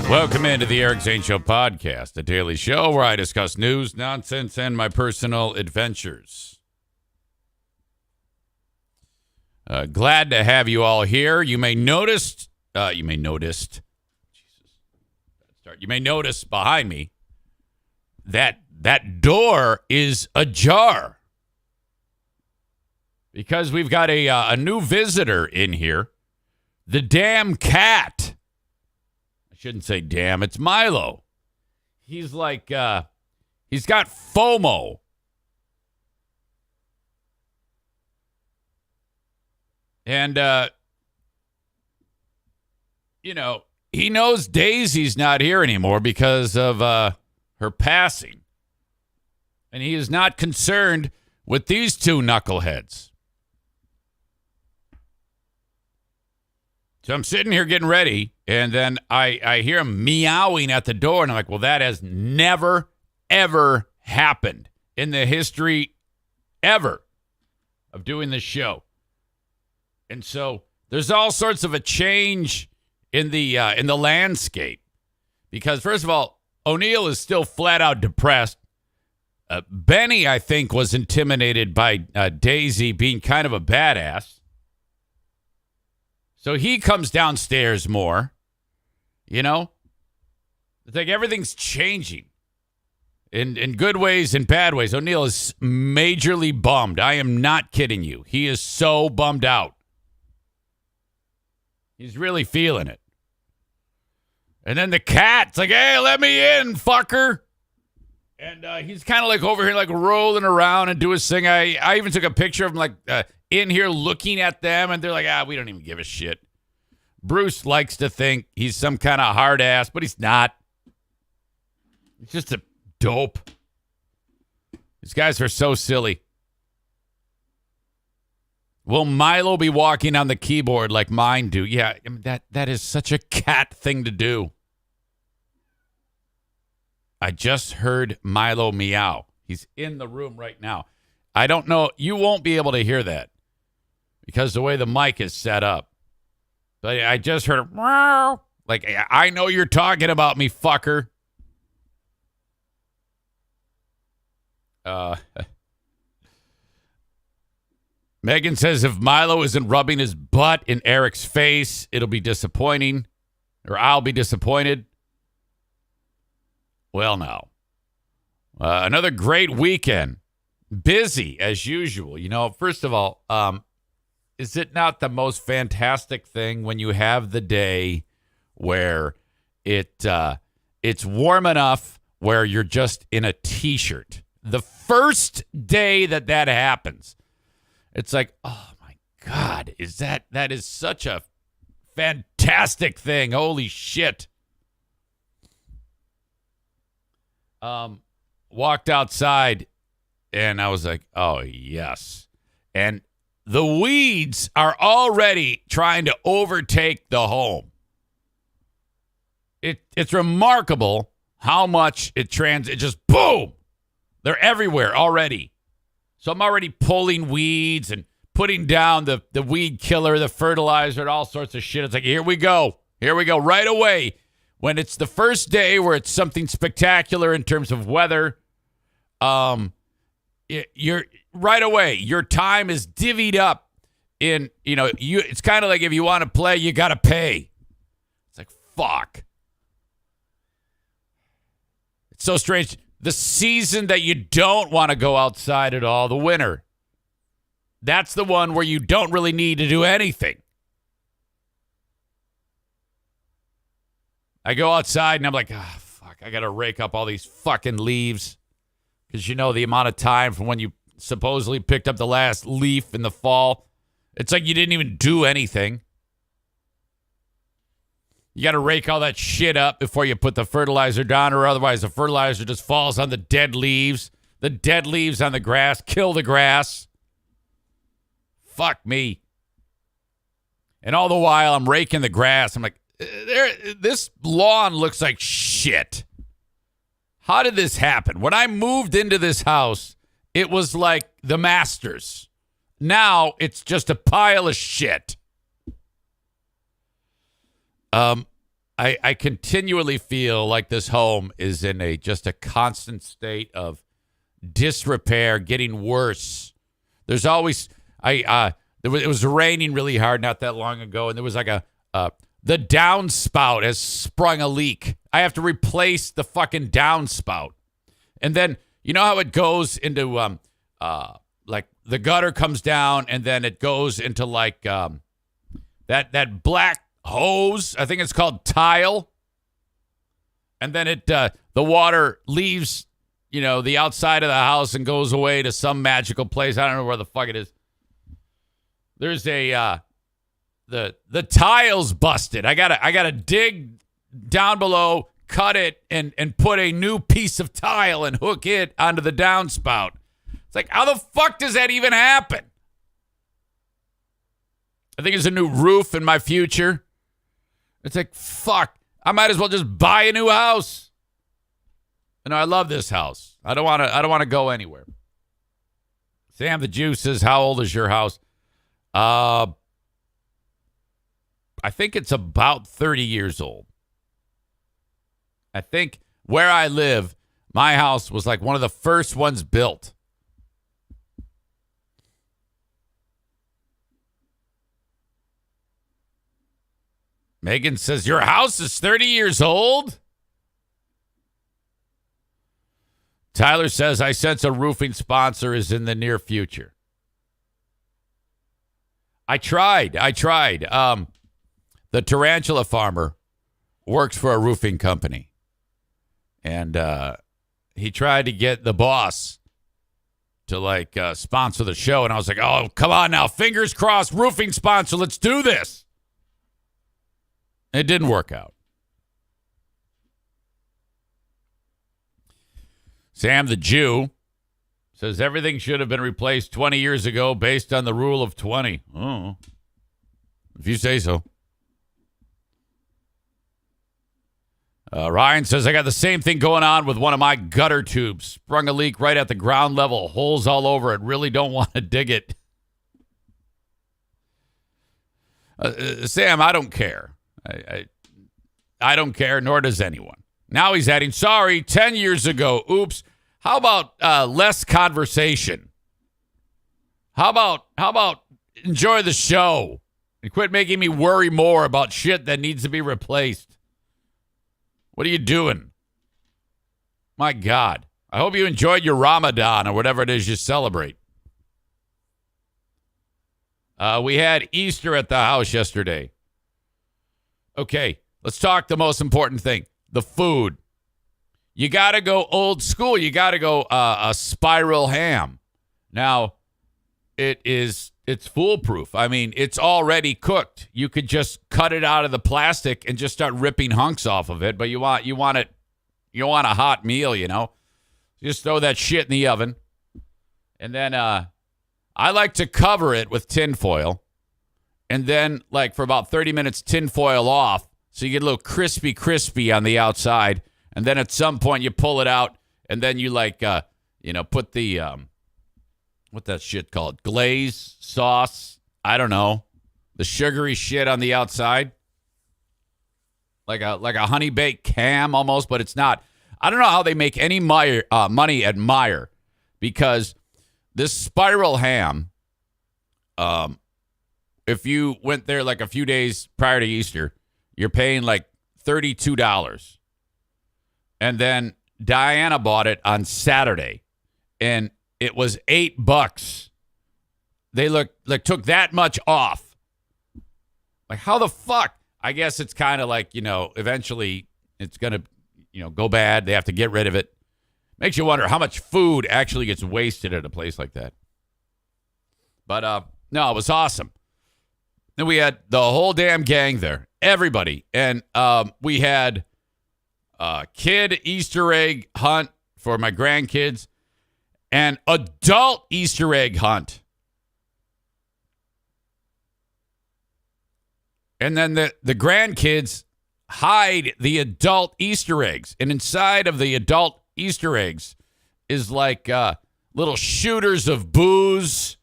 Welcome into the Eric Zane Show podcast, a daily show where I discuss news, nonsense, and my personal adventures. Glad to have you all here. You may notice behind me that door is ajar because we've got a new visitor in here, the damn cat. Shouldn't say damn, it's Milo. He's like, he's got FOMO. And, he knows Daisy's not here anymore because of her passing. And he is not concerned with these two knuckleheads. So I'm sitting here getting ready, and then I hear him meowing at the door, and I'm like, well, that has never, ever happened in the history ever of doing this show. And so there's all sorts of a change in the landscape. Because, first of all, O'Neill is still flat out depressed. Benny, I think, was intimidated by Daisy being kind of a badass. So he comes downstairs more, It's like everything's changing in good ways and bad ways. O'Neill is majorly bummed. I am not kidding you. He is so bummed out. He's really feeling it. And then the cat's like, hey, let me in, fucker. And he's kind of like over here, like rolling around and doing his thing. I even took a picture of him like in here looking at them, and they're like, we don't even give a shit. Bruce likes to think he's some kind of hard ass, but he's not. He's just a dope. These guys are so silly. Will Milo be walking on the keyboard like mine do? Yeah, I mean, that is such a cat thing to do. I just heard Milo meow. He's in the room right now. I don't know. You won't be able to hear that because the way the mic is set up. But I just heard meow. Like, I know you're talking about me, fucker. Megan says if Milo isn't rubbing his butt in Eric's face, it'll be disappointing, or I'll be disappointed. Well, no. Another great weekend. Busy as usual. First of all, is it not the most fantastic thing when you have the day where it's warm enough where you're just in a T-shirt? The first day that happens, it's like, oh my God, that is such a fantastic thing. Holy shit. Walked outside and I was like, oh yes. And the weeds are already trying to overtake the home. It's remarkable how much it just boom. They're everywhere already. So I'm already pulling weeds and putting down the weed killer, the fertilizer, and all sorts of shit. It's like, here we go right away. When it's the first day where it's something spectacular in terms of weather, you're right away. Your time is divvied up in, it's kind of like if you want to play, you got to pay. It's like, fuck. It's so strange. The season that you don't want to go outside at all, the winter, that's the one where you don't really need to do anything. I go outside and I'm like, fuck, I got to rake up all these fucking leaves. Because the amount of time from when you supposedly picked up the last leaf in the fall. It's like you didn't even do anything. You got to rake all that shit up before you put the fertilizer down, or otherwise the fertilizer just falls on the dead leaves. The dead leaves on the grass kill the grass. Fuck me. And all the while I'm raking the grass, I'm like, this lawn looks like shit. How did this happen? When I moved into this house, it was like the Masters. Now it's just a pile of shit. I continually feel like this home is in just a constant state of disrepair, getting worse. There's always it was raining really hard not that long ago, and there was like the downspout has sprung a leak. I have to replace the fucking downspout. And then you know how it goes into like the gutter comes down and then it goes into like that black hose. I think it's called tile. And then the water leaves, the outside of the house and goes away to some magical place. I don't know where the fuck it is. There's the tile's busted. I gotta dig down below, cut it, and put a new piece of tile and hook it onto the downspout. It's like, how the fuck does that even happen? I think it's a new roof in my future. It's like, fuck, I might as well just buy a new house. I love this house. I don't want to go anywhere. Sam the Jew says, how old is your house? I think it's about 30 years old. I think where I live, my house was like one of the first ones built. Megan says, your house is 30 years old? Tyler says, I sense a roofing sponsor is in the near future. I tried. The tarantula farmer works for a roofing company. And he tried to get the boss to sponsor the show. And I was like, oh, come on now. Fingers crossed, roofing sponsor. Let's do this. It didn't work out. Sam the Jew says everything should have been replaced 20 years ago based on the rule of 20. Oh, if you say so. Ryan says, I got the same thing going on with one of my gutter tubes. Sprung a leak right at the ground level. Holes all over it. Really don't want to dig it. Sam, I don't care. I don't care, nor does anyone. Now he's adding, sorry, 10 years ago. Oops. How about less conversation? How about enjoy the show and quit making me worry more about shit that needs to be replaced? What are you doing? My God. I hope you enjoyed your Ramadan or whatever it is you celebrate. We had Easter at the house yesterday. Okay, let's talk the most important thing, the food. You got to go old school. You got to go a spiral ham. Now, it's foolproof. I mean, it's already cooked. You could just cut it out of the plastic and just start ripping hunks off of it. But you want a hot meal, Just throw that shit in the oven. And then I like to cover it with tin foil. And then, for about 30 minutes, tin foil off. So you get a little crispy on the outside. And then at some point, you pull it out. And then you, put the, what's that shit called? Glaze, sauce, I don't know. The sugary shit on the outside. Like a honey-baked ham almost, but it's not. I don't know how they make any money at Meijer. Because this spiral ham, if you went there a few days prior to Easter, you're paying $32. And then Diana bought it on Saturday, and it was $8. They took that much off. How the fuck? I guess it's kind of eventually it's going to, go bad. They have to get rid of it. Makes you wonder how much food actually gets wasted at a place like that. But, no, it was awesome. Then we had the whole damn gang there, everybody. And we had a kid Easter egg hunt for my grandkids and adult Easter egg hunt. And then the grandkids hide the adult Easter eggs. And inside of the adult Easter eggs is little shooters of booze,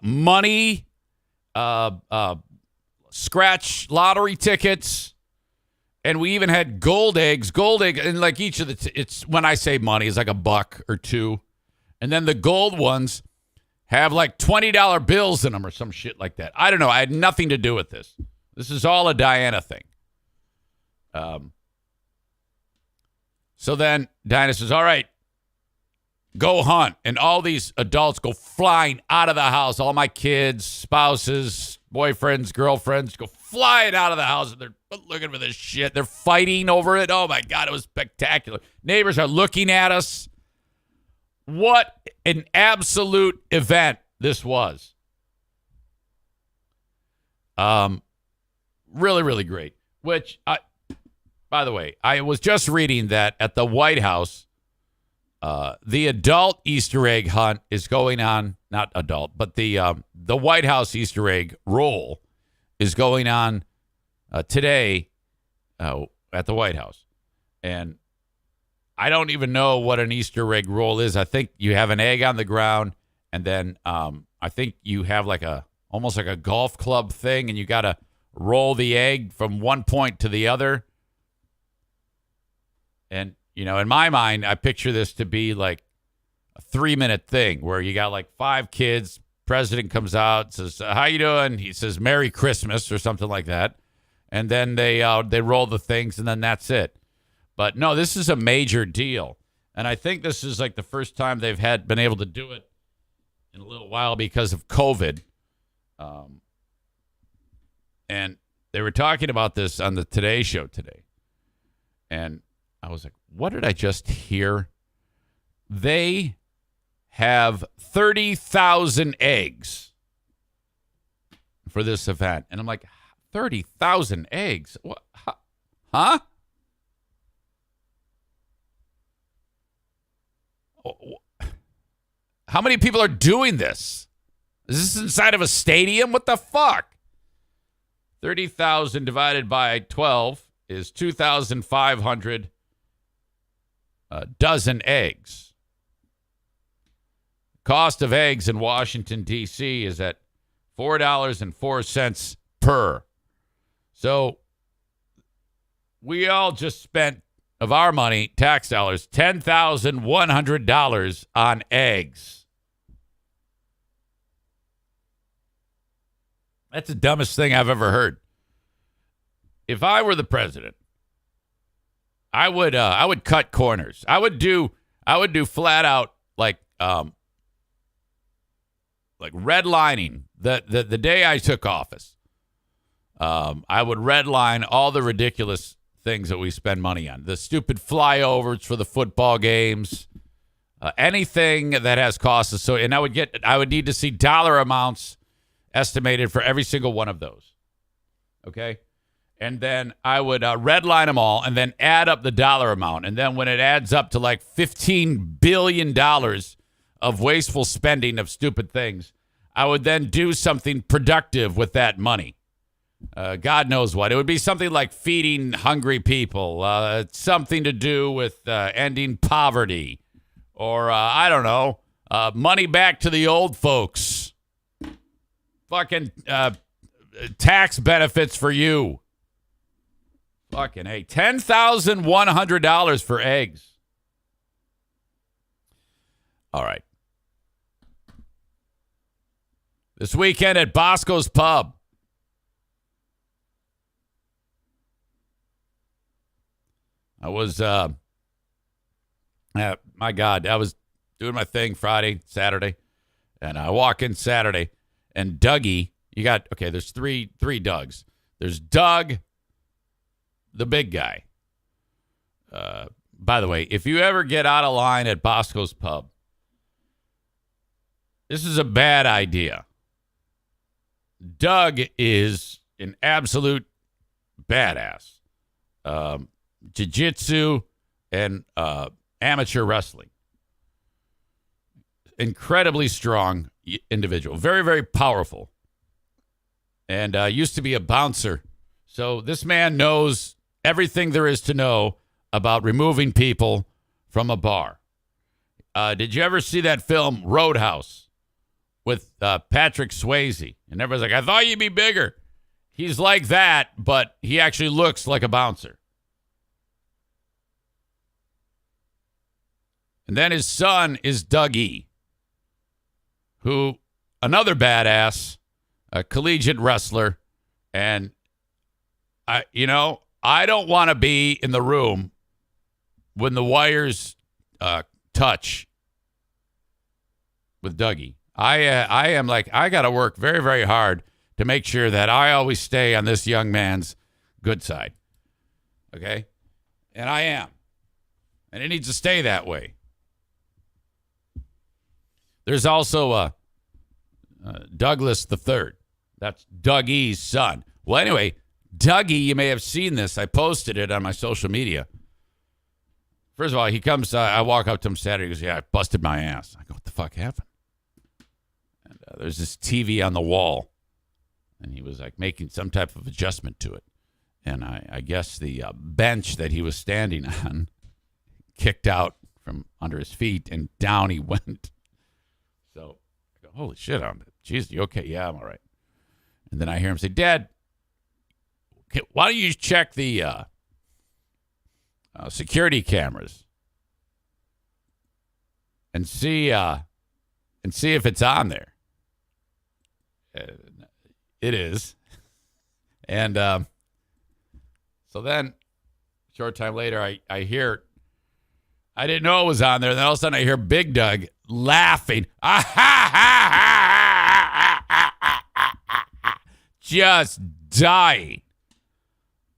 money, scratch lottery tickets, And we even had gold eggs, and like each of it's when I say money, it's like $1 or $2. And then the gold ones have like $20 bills in them or some shit like that. I don't know. I had nothing to do with this. This is all a Diana thing. So then Diana says, all right, go hunt. And all these adults go flying out of the house. All my kids, spouses, boyfriends, girlfriends go flying out of the house. And they're looking for this shit. They're fighting over it. Oh, my God, it was spectacular. Neighbors are looking at us. What an absolute event this was. Really, really great. Which, by the way, I was just reading that at the White House, the adult Easter egg hunt is going on. Not adult, but the White House Easter egg roll is going on today at the White House. And I don't even know what an Easter egg roll is. I think you have an egg on the ground, and then I think you have like almost like a golf club thing, and you got to roll the egg from one point to the other. And, you know, in my mind, I picture this to be like a 3-minute thing where you got like 5 kids. President comes out, says, how you doing? He says, Merry Christmas or something like that. And then they roll the things, and then that's it. But no, this is a major deal. And I think this is like the first time they've been able to do it in a little while because of COVID. And they were talking about this on the Today Show today. And I was like, what did I just hear? They have 30,000 eggs for this event. And I'm like, 30,000 eggs? What? Huh? How many people are doing this? Is this inside of a stadium? What the fuck? 30,000 divided by 12 is 2,500 dozen eggs. Cost of eggs in Washington, D.C. is at $4.04 per. So we all just spent, of our money, tax dollars, $10,100 on eggs. That's the dumbest thing I've ever heard. If I were the president, I would cut corners. I would do flat out like redlining. The day I took office, I would redline all the ridiculous things that we spend money on. The stupid flyovers for the football games, anything that has costs. So, and I would need to see dollar amounts estimated for every single one of those. Okay. And then I would redline them all and then add up the dollar amount. And then when it adds up to like $15 billion of wasteful spending of stupid things, I would then do something productive with that money. God knows what. It would be something like feeding hungry people, something to do with ending poverty, or I don't know, money back to the old folks. Fucking tax benefits for you. Fucking hey, $10,100 for eggs. All right. This weekend at Bosco's Pub. I was, my God, I was doing my thing Friday, Saturday, and I walk in Saturday, and Dougie, there's three Dougs. There's Doug, the big guy. By the way, if you ever get out of line at Bosco's Pub, this is a bad idea. Doug is an absolute badass. Jiu-jitsu and amateur wrestling. Incredibly strong individual. Very, very powerful. And used to be a bouncer. So this man knows everything there is to know about removing people from a bar. Did you ever see that film Roadhouse with Patrick Swayze? And everybody's like, I thought you'd be bigger. He's like that, but he actually looks like a bouncer. And then his son is Dougie, who, another badass, a collegiate wrestler. And, I don't want to be in the room when the wires touch with Dougie. I am like, I got to work very, very hard to make sure that I always stay on this young man's good side. Okay? And I am. And it needs to stay that way. There's also Douglas III. That's Dougie's son. Well, anyway, Dougie, you may have seen this. I posted it on my social media. First of all, he comes, I walk up to him Saturday. He goes, yeah, I busted my ass. I go, what the fuck happened? And there's this TV on the wall. And he was like making some type of adjustment to it. And I guess the bench that he was standing on kicked out from under his feet, and down he went. So I go, holy shit, geez, you okay? Yeah, I'm all right. And then I hear him say, Dad, why don't you check the security cameras and see if it's on there? It is. And so then, short time later, I hear, I didn't know it was on there. Then all of a sudden I hear Big Doug laughing. Just dying.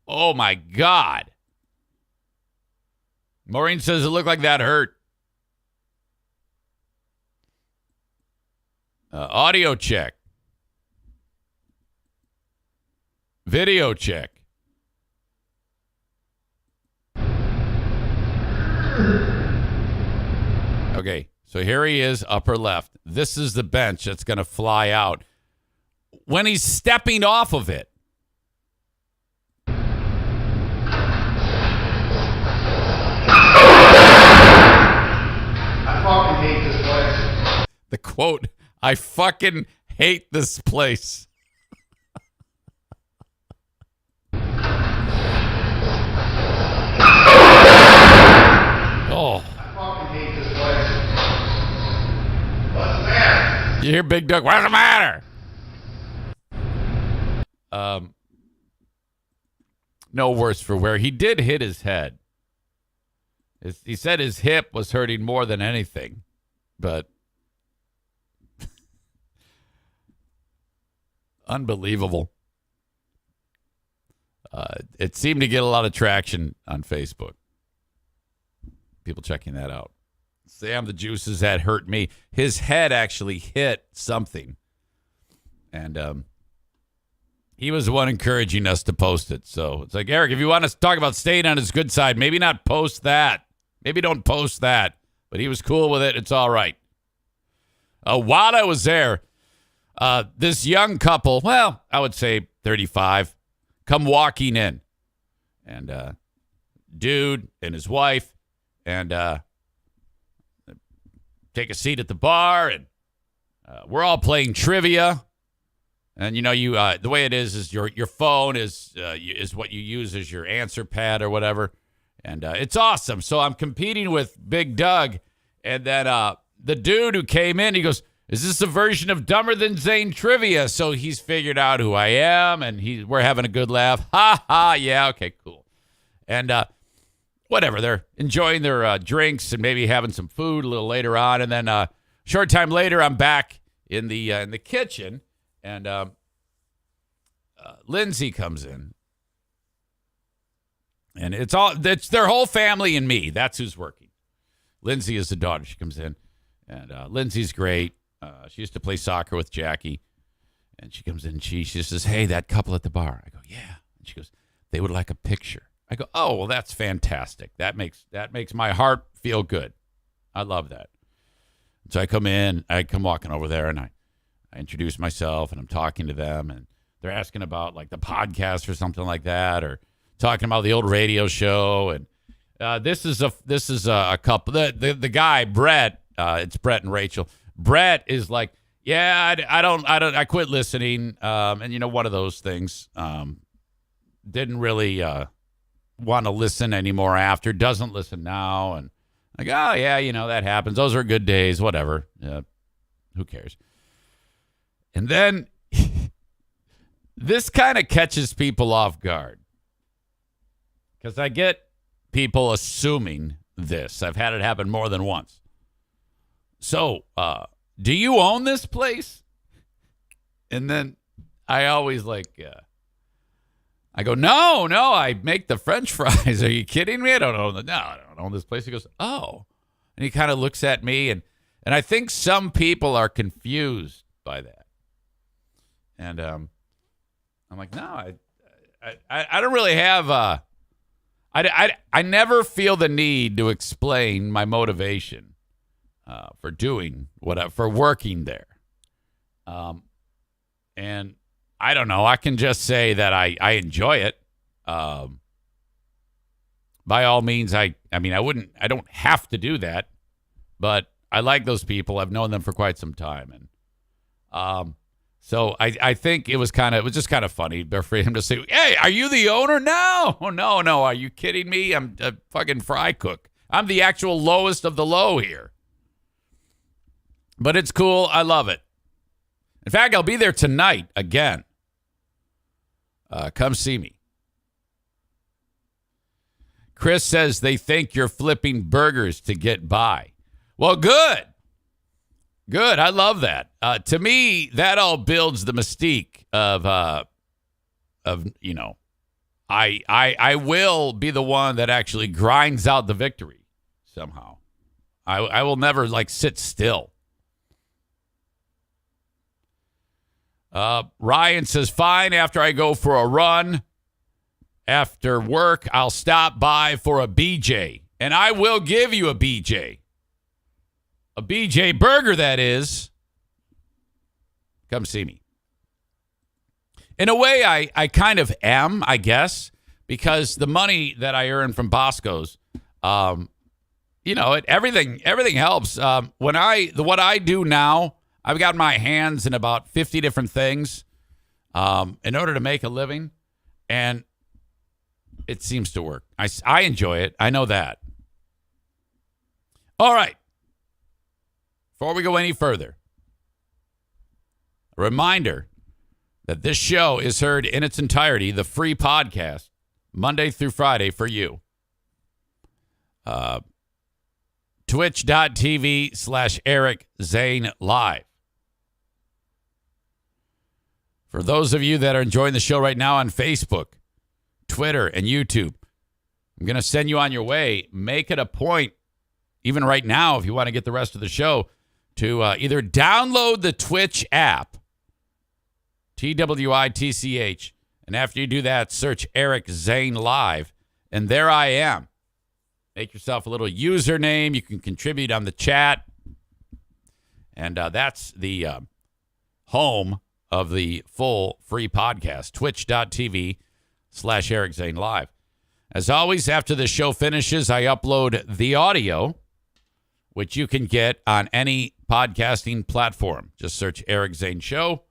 Oh, my God. Maureen says it looked like that hurt. Audio check. Video check. Okay, so here he is, upper left. This is the bench that's going to fly out. When he's stepping off of it, I fucking hate this place. The quote, I fucking hate this place. Oh. I fucking hate this place. What's the matter? You hear Big Doug, what's the matter? No worse for wear. He did hit his head. He said his hip was hurting more than anything, but unbelievable. It seemed to get a lot of traction on Facebook. People checking that out. Sam the Juice's head hurt me. His head actually hit something. And he was the one encouraging us to post it. So it's like, Eric, if you want to talk about staying on his good side, maybe not post that. Maybe don't post that. But he was cool with it. It's all right. While I was there, this young couple, well, I would say 35, come walking in. And dude and his wife, and take a seat at the bar, and we're all playing trivia. And the way it is your phone is what you use as your answer pad or whatever, and it's awesome. So I'm competing with Big Doug, and then the dude who came in, he goes, "Is this a version of Dumber Than Zane trivia?" So he's figured out who I am, and we're having a good laugh. Ha ha! Yeah, okay, cool. And whatever, they're enjoying their drinks and maybe having some food a little later on, and then short time later, I'm back in the kitchen. And Lindsay comes in, and it's their whole family and me. That's who's working. Lindsay is the daughter. She comes in, and Lindsay's great. She used to play soccer with Jackie, and she comes in. And she says, "Hey, that couple at the bar." I go, "Yeah." And she goes, "They would like a picture." I go, "Oh, well, that's fantastic. That makes my heart feel good. I love that." So I come walking over there, and I introduce myself, and I'm talking to them, and they're asking about like the podcast or something like that, or talking about the old radio show. And this is a couple. The guy Brett, it's Brett and Rachel. Brett is like, yeah, I quit listening, and one of those things. Didn't really want to listen anymore after. Doesn't listen now, and Like, oh, yeah, that happens. Those are good days, whatever. Who cares? And then this kind of catches people off guard because I get people assuming this. I've had it happen more than once. So, do you own this place? And then I always I go, no, I make the French fries. Are you kidding me? I don't own I don't own this place. He goes, oh. And he kind of looks at me, and I think some people are confused by that. And I'm like, no, I don't really have I never feel the need to explain my motivation for doing for working there. And I don't know. I can just say that I enjoy it. By all means, I don't have to do that, but I like those people. I've known them for quite some time. And, so I think it was just kind of funny for him to say, hey, are you the owner? No. Are you kidding me? I'm a fucking fry cook. I'm the actual lowest of the low here. But it's cool. I love it. In fact, I'll be there tonight again. Come see me. Chris says they think you're flipping burgers to get by. Well, good. Good. I love that. To me, that all builds the mystique of I will be the one that actually grinds out the victory somehow. I will never sit still. Ryan says, fine, after I go for a run, after work, I'll stop by for a BJ. And I will give you a BJ. A BJ burger, that is. Come see me. In a way, I kind of am, I guess, because the money that I earn from Bosco's, everything helps. What I do now, I've got my hands in about 50 different things in order to make a living, and it seems to work. I enjoy it. I know that. All right. Before we go any further, a reminder that this show is heard in its entirety, the free podcast, Monday through Friday for you. Twitch.tv/Eric Zane Live. For those of you that are enjoying the show right now on Facebook, Twitter, and YouTube, I'm going to send you on your way. Make it a point, even right now, if you want to get the rest of the show, to either download the Twitch app, TWITCH, and after you do that, search Eric Zane Live, and there I am. Make yourself a little username. You can contribute on the chat, and that's the home of the full free podcast, twitch.tv/Eric Zane Live. As always, after the show finishes, I upload the audio, which you can get on any podcasting platform. Just search Eric Zane Show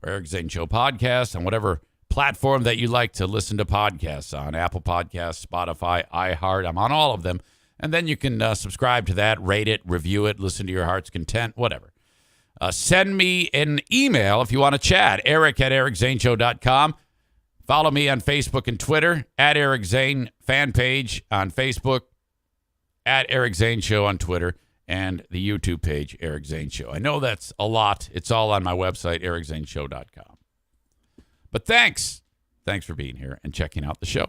or Eric Zane Show Podcast on whatever platform that you like to listen to podcasts on. Apple Podcasts, Spotify, iHeart. I'm on all of them. And then you can subscribe to that, rate it, review it, listen to your heart's content, whatever. Send me an email if you want to chat, eric@ericzaneshow.com. Follow me on Facebook and Twitter, @Eric Zane fan page on Facebook, @Eric Zane Show on Twitter, and the YouTube page, Eric Zane Show. I know that's a lot. It's all on my website, ericzaneshow.com. But thanks. Thanks for being here and checking out the show.